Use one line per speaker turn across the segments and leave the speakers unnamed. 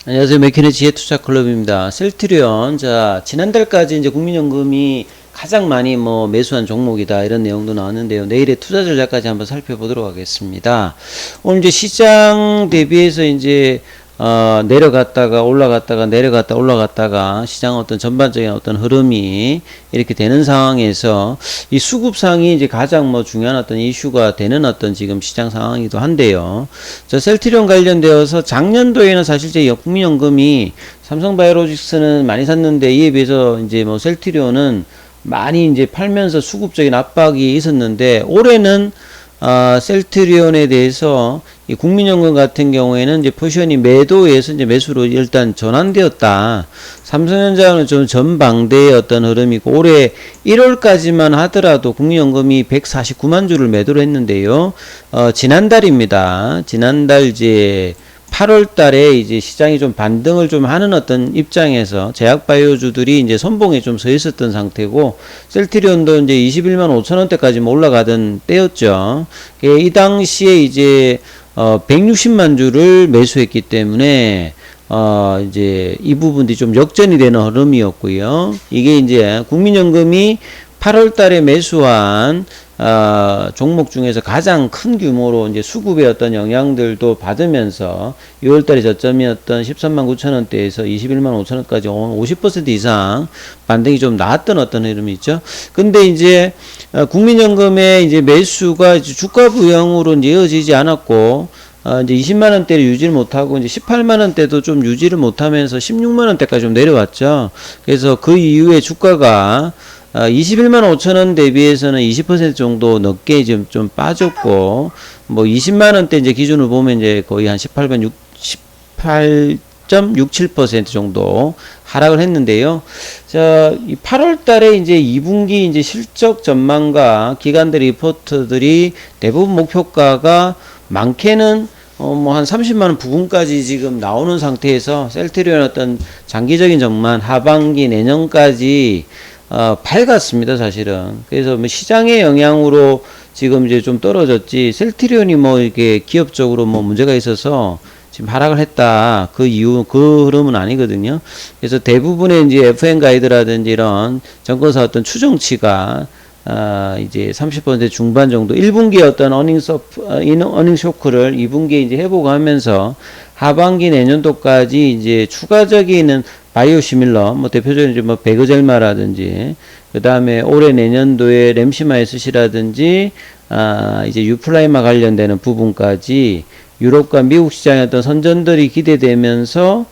안녕하세요. 맥케니 지혜투자클럽입니다. 셀트리온. 자, 지난달까지 이제 국민연금이 가장 많이 매수한 종목이다. 이런 내용도 나왔는데요. 내일의 투자 전략까지 한번 살펴보도록 하겠습니다. 오늘 이제 시장 대비해서 이제 내려갔다가 올라갔다가 내려갔다 올라갔다가 시장 어떤 전반적인 어떤 흐름이 이렇게 되는 상황에서 이 수급상이 이제 가장 중요한 어떤 이슈가 되는 어떤 지금 시장 상황이기도 한데요. 저 셀트리온 관련되어서 작년도에는 사실 제 국민연금이 삼성바이오로직스는 많이 샀는데 이에 비해서 이제 셀트리온은 많이 이제 팔면서 수급적인 압박이 있었는데 올해는 셀트리온에 대해서 이 국민연금 같은 경우에는 이제 포지션이 매도에서 이제 매수로 일단 전환되었다. 삼성전자는 좀 전방대의 어떤 흐름이고 올해 1월까지만 하더라도 국민연금이 149만 주를 매도를 했는데요. 지난달입니다. 지난달 이제 8월 달에 이제 시장이 좀 반등을 좀 하는 어떤 입장에서 제약바이오주들이 이제 선봉에 좀 서 있었던 상태고, 셀트리온도 이제 21만 5천 원대까지 올라가던 때였죠. 이 당시에 이제 160만 주를 매수했기 때문에 이제 이 부분들이 좀 역전이 되는 흐름이었고요. 이게 이제 국민연금이 8월 달에 매수한 종목 중에서 가장 큰 규모로 이제 수급의 어떤 영향들도 받으면서 6월달에 저점이었던 13만 9천 원대에서 21만 5천 원까지 50% 이상 반등이 좀 나왔던 어떤 흐름이 있죠. 근데 이제 국민연금의 이제 매수가 이제 주가 부양으로 이제 이어지지 않았고, 이제 20만 원대를 유지를 못하고 이제 18만 원대도 좀 유지를 못하면서 16만 원대까지 좀 내려왔죠. 그래서 그 이후에 주가가 21만 5천 원 대비해서는 20% 정도 넘게 좀 빠졌고, 20만 원대 이제 기준으로 보면 이제 거의 한 18.67% 정도 하락을 했는데요. 자, 이 8월 달에 이제 2분기 이제 실적 전망과 기관들 리포트들이 대부분 목표가가 많게는 한 30만원 부근까지 지금 나오는 상태에서 셀트리온 어떤 장기적인 전망 하반기 내년까지 밝았습니다, 사실은. 그래서 시장의 영향으로 지금 이제 좀 떨어졌지, 셀트리온이 이렇게 기업적으로 문제가 있어서 지금 하락을 했다. 그 이유, 그 흐름은 아니거든요. 그래서 대부분의 이제 FN 가이드라든지 이런 정권사 어떤 추정치가 이제 30% 중반 정도 1분기 어떤 어닝 쇼크를 2분기에 이제 회복하면서 하반기 내년도까지 이제 추가적인 바이오시밀러, 대표적인 이제 베그젤마라든지, 그 다음에 올해 내년도에 렘시마이스시라든지, 이제 유플라이마 관련되는 부분까지 유럽과 미국 시장의 어떤 선전들이 기대되면서,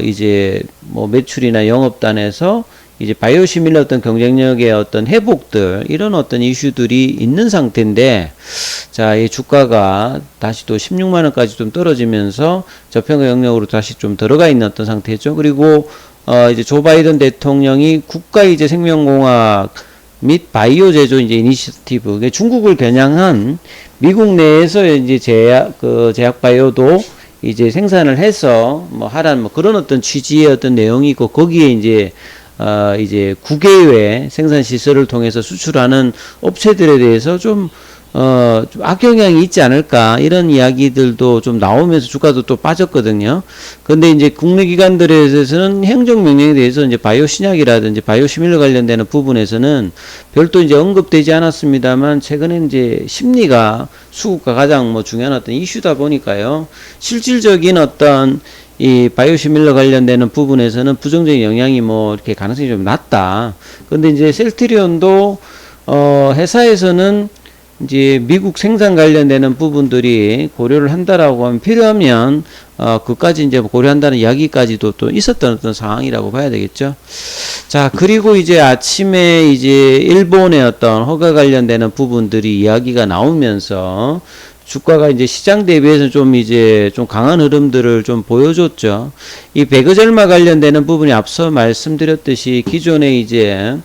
이제 매출이나 영업단에서 이제 바이오시밀러 어떤 경쟁력의 어떤 회복들, 이런 어떤 이슈들이 있는 상태인데, 자, 이 주가가 다시 또 16만 원까지 좀 떨어지면서 저평가 영역으로 다시 좀 들어가 있는 어떤 상태죠. 그리고 이제 조 바이든 대통령이 국가 이제 생명공학 및 바이오 제조 이제 이니시티브, 중국을 겨냥한 미국 내에서 이제 제약 바이오도 이제 생산을 해서 하라는 그런 어떤 취지의 어떤 내용이 있고, 거기에 이제 국외외 생산 시설을 통해서 수출하는 업체들에 대해서 좀 악영향이 있지 않을까, 이런 이야기들도 좀 나오면서 주가도 또 빠졌거든요. 근데 이제 국내 기관들에 대해서는 행정명령에 대해서 이제 바이오 신약이라든지 바이오 시밀러 관련되는 부분에서는 별도 이제 언급되지 않았습니다만, 최근에 이제 심리가 수급과 가장 중요한 어떤 이슈다 보니까요. 실질적인 어떤 이 바이오시밀러 관련되는 부분에서는 부정적인 영향이 이렇게 가능성이 좀 낮다. 근데 이제 셀트리온도 회사에서는 이제 미국 생산 관련되는 부분들이 고려를 한다라고 하면, 필요하면 그까지 이제 고려한다는 이야기까지도 또 있었던 어떤 상황이라고 봐야 되겠죠. 자, 그리고 이제 아침에 이제 일본의 어떤 허가 관련되는 부분들이 이야기가 나오면서 주가가 이제 시장 대비해서 좀 강한 흐름들을 좀 보여줬죠. 이 베그젤마 관련되는 부분이 앞서 말씀드렸듯이 기존에 이제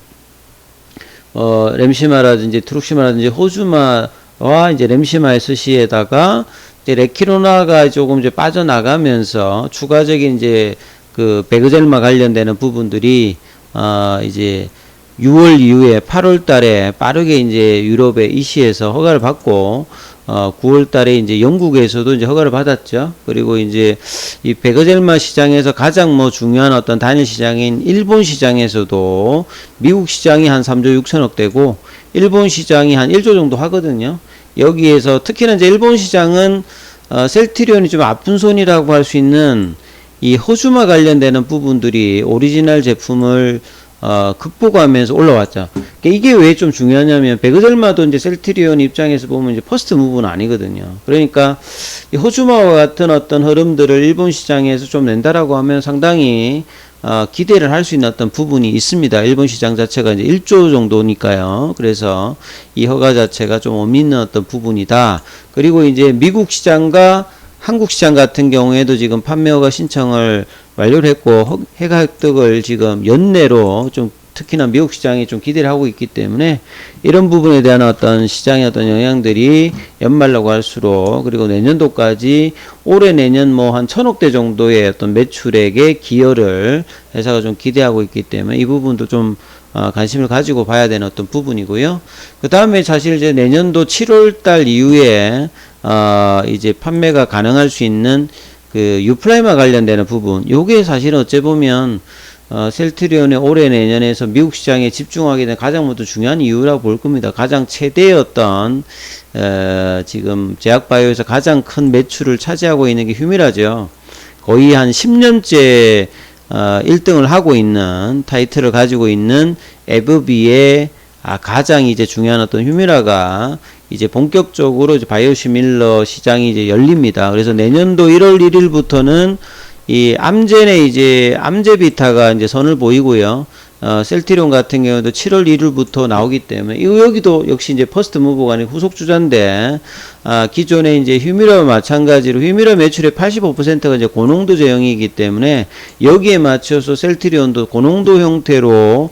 렘시마라든지 트룩시마라든지 호주마와 이제 렘시마SC에다가 이제 레키로나가 조금 이제 빠져나가면서 추가적인 이제 그 베그젤마 관련되는 부분들이 이제 6월 이후에 8월 달에 빠르게 이제 유럽의 EC에서 허가를 받고 9월 달에 이제 영국에서도 이제 허가를 받았죠. 그리고 이제 이 베거젤마 시장에서 가장 뭐 중요한 어떤 단일 시장인 일본 시장에서도 미국 시장이 한 3조 6천억 되고 일본 시장이 한 1조 정도 하거든요. 여기에서 특히나 이제 일본 시장은 셀트리온이 좀 아픈 손이라고 할 수 있는 이 호주마 관련되는 부분들이 오리지널 제품을 극복하면서 올라왔죠. 그러니까 이게 왜 좀 중요하냐면, 베그젤마도 이제 셀트리온 입장에서 보면 이제 퍼스트 무브는 아니거든요. 그러니까 이 호주마와 같은 어떤 흐름들을 일본 시장에서 좀 낸다라고 하면 상당히 기대를 할 수 있는 어떤 부분이 있습니다. 일본 시장 자체가 이제 1조 정도니까요. 그래서 이 허가 자체가 좀 의미 있는 어떤 부분이다. 그리고 이제 미국 시장과 한국 시장 같은 경우에도 지금 판매 허가 신청을 완료를 했고, 허가 획득을 지금 연내로 좀 특히나 미국 시장이 좀 기대를 하고 있기 때문에 이런 부분에 대한 어떤 시장의 어떤 영향들이 연말라고 할수록, 그리고 내년도까지 올해 내년 뭐 한 1,000억대 정도의 어떤 매출액에 기여를 회사가 좀 기대하고 있기 때문에 이 부분도 좀 관심을 가지고 봐야 되는 어떤 부분이고요. 그 다음에 사실 이제 내년도 7월 달 이후에 이제 판매가 가능할 수 있는 그 유플라이마 관련되는 부분, 요게 사실은 어째 보면 셀트리온의 올해 내년에서 미국 시장에 집중하게 된 가장 모두 중요한 이유라고 볼 겁니다. 가장 최대였던 지금 제약바이오에서 가장 큰 매출을 차지하고 있는 게 휴미라죠. 거의 한 10년째 1등을 하고 있는 타이틀을 가지고 있는 에브비의 가장 이제 중요한 어떤 휴미라가 이제 본격적으로 이제 바이오시밀러 시장이 이제 열립니다. 그래서 내년도 1월 1일부터는 이 암젠의 이제 암제비타가 이제 선을 보이고요. 셀트리온 같은 경우도 7월 1일부터 나오기 때문에 여기도 역시 이제 퍼스트 무브가 아닌 후속 주자인데, 기존에 이제 휴미라와 마찬가지로 휴미라 매출의 85%가 이제 고농도 제형이기 때문에 여기에 맞춰서 셀트리온도 고농도 형태로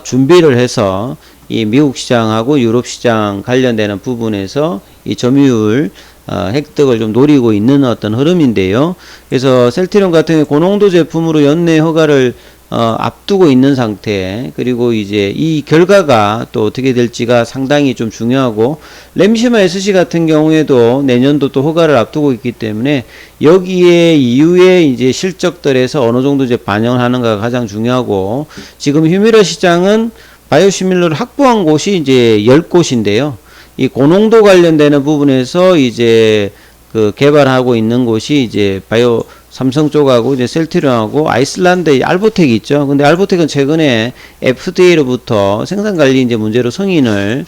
준비를 해서 이 미국 시장하고 유럽 시장 관련되는 부분에서 이 점유율 획득을 좀 노리고 있는 어떤 흐름인데요. 그래서 셀트리온 같은 경우 고농도 제품으로 연내 허가를 앞두고 있는 상태, 그리고 이제 이 결과가 또 어떻게 될지가 상당히 좀 중요하고, 램시마 SC 같은 경우에도 내년도 또 허가를 앞두고 있기 때문에 여기에 이후에 이제 실적들에서 어느 정도 이제 반영을 하는가가 가장 중요하고, 지금 휴미라 시장은 바이오시밀러를 확보한 곳이 이제 10곳인데요. 이 고농도 관련되는 부분에서 이제 그 개발하고 있는 곳이 이제 바이오 삼성 쪽하고 이제 셀트리온하고 아이슬란드의 알보텍이 있죠. 근데 알보텍은 최근에 FDA로부터 생산 관리 이제 문제로 승인을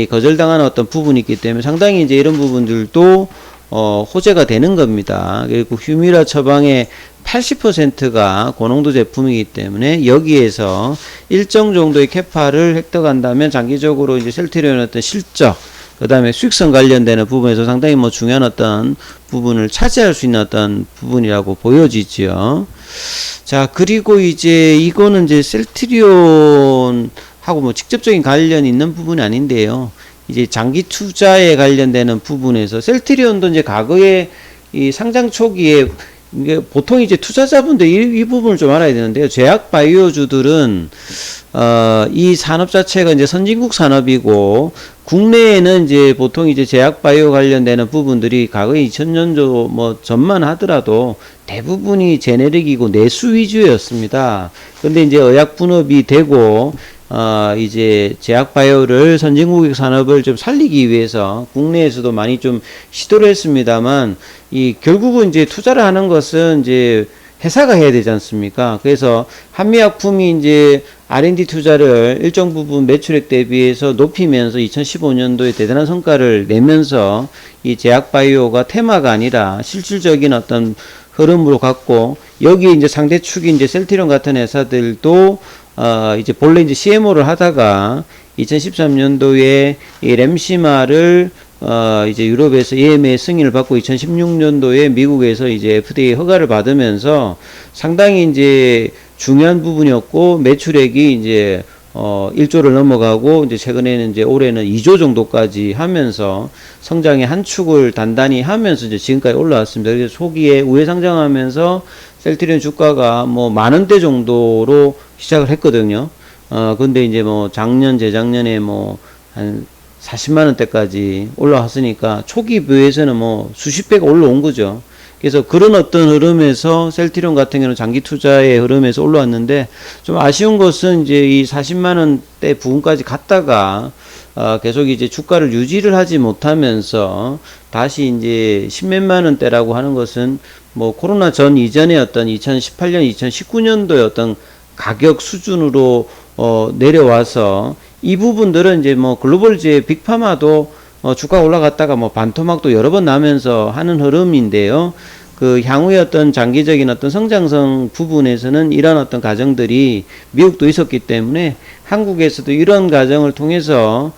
거절당하는 어떤 부분이 있기 때문에 상당히 이제 이런 부분들도 호재가 되는 겁니다. 그리고 휴미라 처방의 80%가 고농도 제품이기 때문에 여기에서 일정 정도의 캐파를 획득한다면 장기적으로 이제 셀트리온의 어떤 실적, 그 다음에 수익성 관련되는 부분에서 상당히 뭐 중요한 어떤 부분을 차지할 수 있는 어떤 부분이라고 보여지죠. 자, 그리고 이제 이거는 이제 셀트리온하고 뭐 직접적인 관련이 있는 부분이 아닌데요. 이제 장기 투자에 관련되는 부분에서 셀트리온도 이제 과거에 이 상장 초기에 이게 보통 이제 투자자분들 이 부분을 좀 알아야 되는데요. 제약 바이오주들은 이 산업 자체가 이제 선진국 산업이고, 국내에는 이제 보통 이제 제약 바이오 관련되는 부분들이 과거에 2000년도 뭐 전만 하더라도 대부분이 제네릭이고 내수 위주였습니다. 근데 이제 의약 분업이 되고 이제 제약 바이오를 선진국 산업을 좀 살리기 위해서 국내에서도 많이 좀 시도를 했습니다만, 이 결국은 이제 투자를 하는 것은 이제 회사가 해야 되지 않습니까? 그래서 한미약품이 이제 R&D 투자를 일정 부분 매출액 대비해서 높이면서 2015년도에 대단한 성과를 내면서 이 제약 바이오가 테마가 아니라 실질적인 어떤 흐름으로 갔고, 여기 이제 상대축이 이제 셀트리온 같은 회사들도 이제 본래 이제 CMO를 하다가 2013년도에 이 램시마를 이제 유럽에서 EMA 승인을 받고 2016년도에 미국에서 이제 FDA 허가를 받으면서 상당히 이제 중요한 부분이었고, 매출액이 이제 1조를 넘어가고, 이제 최근에는 이제 올해는 2조 정도까지 하면서 성장의 한 축을 단단히 하면서 이제 지금까지 올라왔습니다. 그래서 초기에 우회 상장하면서 셀트리온 주가가 뭐 10,000원대 정도로 시작을 했거든요. 근데 이제 뭐 작년, 재작년에 뭐 한 40만 원대까지 올라왔으니까 초기 비해서는 뭐 수십 배가 올라온 거죠. 그래서 그런 어떤 흐름에서 셀트리온 같은 경우는 장기 투자의 흐름에서 올라왔는데, 좀 아쉬운 것은 이제 이 40만 원대 부분까지 갔다가 계속 이제 주가를 유지를 하지 못하면서 다시 이제 10몇만 원대라고 하는 것은 뭐 코로나 전 이전의 어떤 2018년, 2019년도의 어떤 가격 수준으로 내려와서, 이 부분들은 이제 뭐 글로벌지의 빅파마도 주가 올라갔다가 뭐 반토막도 여러 번 나면서 하는 흐름인데요. 그 향후의 어떤 장기적인 어떤 성장성 부분에서는 이런 어떤 과정들이 미국도 있었기 때문에 한국에서도 이런 과정을 통해서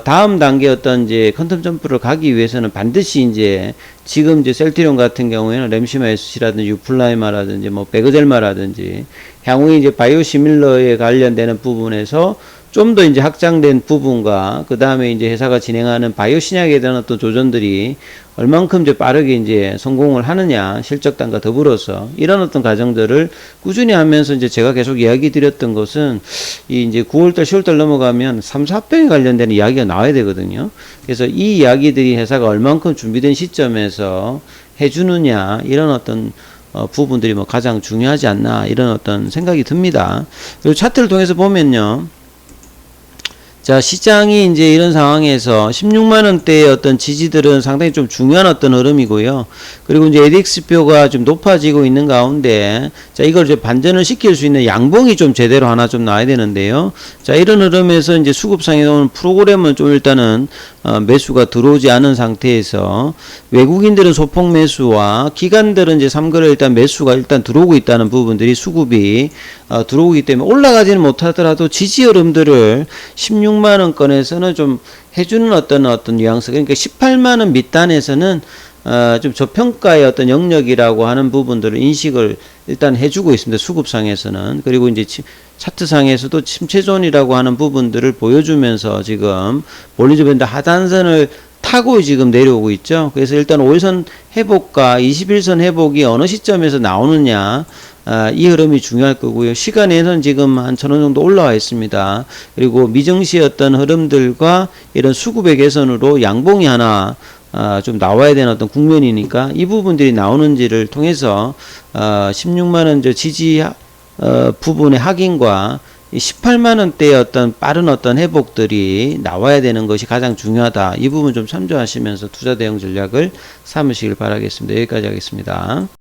다음 단계 어떤 이제 퀀텀 점프를 가기 위해서는 반드시 이제 지금 이제 셀트리온 같은 경우에는 램시마 SC라든지 유플라이마라든지 뭐 베그젤마라든지 향후에 이제 바이오시밀러에 관련되는 부분에서 좀 더 이제 확장된 부분과 그 다음에 이제 회사가 진행하는 바이오 신약에 대한 어떤 조전들이 얼만큼 이제 빠르게 이제 성공을 하느냐, 실적단과 더불어서 이런 어떤 과정들을 꾸준히 하면서 이제 제가 계속 이야기 드렸던 것은 이 이제 9월달, 10월달 넘어가면 3, 4병에 관련된 이야기가 나와야 되거든요. 그래서 이 이야기들이 회사가 얼만큼 준비된 시점에서 해주느냐, 이런 어떤 부분들이 뭐 가장 중요하지 않나, 이런 어떤 생각이 듭니다. 그리고 차트를 통해서 보면요. 자, 시장이 이제 이런 상황에서 16만원대의 어떤 지지들은 상당히 좀 중요한 어떤 흐름이고요. 그리고 이제 ADX표가 좀 높아지고 있는 가운데, 자, 이걸 이제 반전을 시킬 수 있는 양봉이 좀 제대로 하나 좀 나와야 되는데요. 자, 이런 흐름에서 이제 수급상에 오는 프로그램은 좀 일단은 매수가 들어오지 않은 상태에서 외국인들은 소폭 매수와 기관들은 이제 삼거래 일단 매수가 일단 들어오고 있다는 부분들이 수급이 들어오기 때문에 올라가지는 못하더라도 지지 흐름들을 16만원권에서는 좀 해주는 어떤 뉘앙스, 그러니까 18만원 밑단에서는 좀 저평가의 어떤 영역이라고 하는 부분들을 인식을 일단 해주고 있습니다. 수급상에서는. 그리고 이제 차트상에서도 침체존이라고 하는 부분들을 보여주면서 지금 볼리ンジ 밴드 하단선을 타고 지금 내려오고 있죠. 그래서 일단 5일선 회복과 21선 회복이 어느 시점에서 나오느냐, 이 흐름이 중요할 거고요. 시간에는 지금 한 1000원 정도 올라와 있습니다. 그리고 미증시의 어떤 흐름들과 이런 수급의 개선으로 양봉이 하나 좀 나와야 되는 어떤 국면이니까 이 부분들이 나오는지를 통해서 16만원 지지 부분의 확인과 18만원대의 어떤 빠른 어떤 회복들이 나와야 되는 것이 가장 중요하다. 이 부분 좀 참조하시면서 투자 대응 전략을 삼으시길 바라겠습니다. 여기까지 하겠습니다.